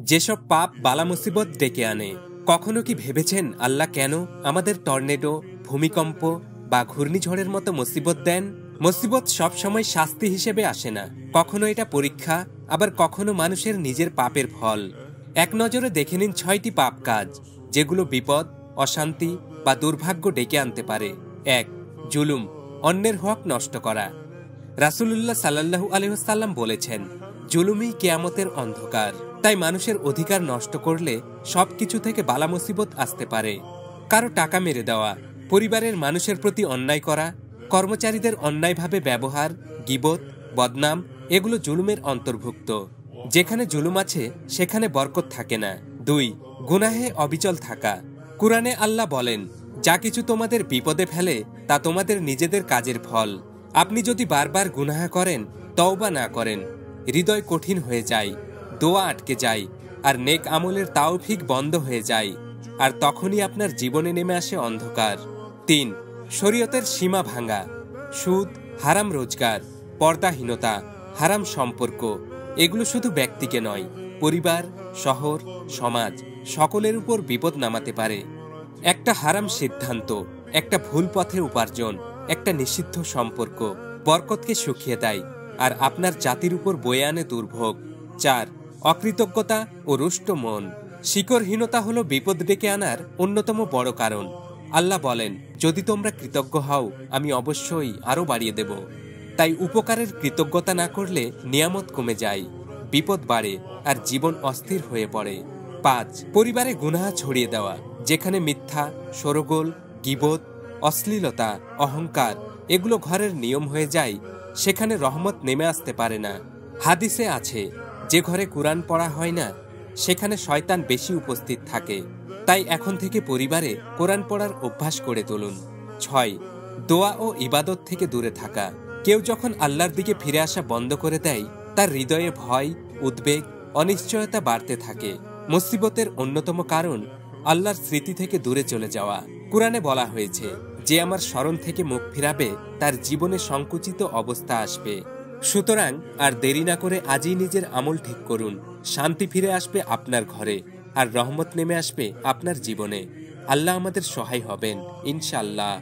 যেসব পাপ বালা মুসিবত ডেকে আনে, কখনো কি ভেবেছেন আল্লাহ কেন আমাদের টর্নেডো, ভূমিকম্প বা ঘূর্ণিঝড়ের মতো মুসিবত দেন? মুসিবত সবসময় শাস্তি হিসেবে আসে না, কখনো এটা পরীক্ষা, আবার কখনো মানুষের নিজের পাপের ফল। এক নজরে দেখে নিন ৬টি পাপ কাজ যেগুলো বিপদ, অশান্তি বা দুর্ভাগ্য ডেকে আনতে পারে। ১. জুলুম, অন্যের হক নষ্ট করা। রাসূলুল্লাহ সাল্লাল্লাহু আলাইহি ওয়াসাল্লাম বলেছেন, জুলুমই কিয়ামতের অন্ধকার। তাই মানুষের অধিকার নষ্ট করলে সবকিছু থেকে বালা মুসিবত আসতে পারে। কারো টাকা মেরে দেওয়া, পরিবারের মানুষের প্রতি অন্যায় করা, কর্মচারীদের অন্যায়ভাবে ব্যবহার, গীবত, বদনাম, এগুলো জুলুমের অন্তর্ভুক্ত। যেখানে জুলুম আছে সেখানে বরকত থাকে না। ২. গুনাহে অবিচল থাকা। কুরআনে আল্লাহ বলেন, যা কিছু তোমাদের বিপদে ফেলে তা তোমাদের নিজেদের কাজের ফল। আপনি যদি বারবার গুনাহ করেন, তওবা না করেন, হৃদয় কঠিন হয়ে যায়, দোয়া আটকে যায়, আর নেক আমলের তাওফিক বন্ধ হয়ে যায়, আর তখনই আপনার জীবনে নেমে আসে অন্ধকার। ৩. শরীয়তের সীমা ভাঙা। সুদ, হারাম রোজগার, পর্দাহীনতা, হারাম সম্পর্ক, এগুলো শুধু ব্যক্তিকে নয়, পরিবার, শহর, সমাজ সকলের উপর বিপদ নামাতে পারে। একটা হারাম সিদ্ধান্ত, একটা ভুল পথে উপার্জন, একটা নিষিদ্ধ সম্পর্ক বরকতকে শুকিয়ে দেয় আর আপনার জাতির উপর বয়ে আনে দুর্ভোগ। ৪. অকৃতজ্ঞতা ও রুষ্ট মন। শিকড়হীনতা হলো বিপদ ডেকে আনার অন্যতম বড় কারণ। আল্লাহ বলেন, যদি তোমরা কৃতজ্ঞ হও আমি অবশ্যই আরো বাড়িয়ে দেব। তাই উপকারের কৃতজ্ঞতা না করলে নিয়ামত কমে যায়, বিপদ বাড়ে আর জীবন অস্থির হয়ে পড়ে। ৫. পরিবারে গুনাহ ছড়িয়ে দেওয়া। যেখানে মিথ্যা, শোরগোল, গীবত, অশ্লীলতা, অহংকার এগুলো ঘরের নিয়ম হয়ে যায়, সেখানে রহমত নেমে আসতে পারে না। হাদিসে আছে, যে ঘরে কুরআন পড়া হয় না সেখানে শয়তান বেশি উপস্থিত থাকে। তাই এখন থেকে পরিবারে কোরআন পড়ার অভ্যাস করে তুলুন। ৬. দোয়া ও ইবাদত থেকে দূরে থাকা। কেউ যখন আল্লাহর দিকে ফিরে আসা বন্ধ করে দেয়, তার হৃদয়ে ভয়, উদ্বেগ, অনিশ্চয়তা বাড়তে থাকে। মুসিবতের অন্যতম কারণ আল্লাহর স্মৃতি থেকে দূরে চলে যাওয়া। কুরআনে বলা হয়েছে, যে আমার স্মরণ থেকে মুখ ফিরাবে তার জীবনে সংকুচিত অবস্থা আসবে। সুতরাং আর দেরি না করে আজই নিজের আমল ঠিক করুন। শান্তি ফিরে আসবে আপনার ঘরে আর রহমত নেমে আসবে আপনার জীবনে। আল্লাহ আমাদের সহায় হবেন ইনশাআল্লাহ।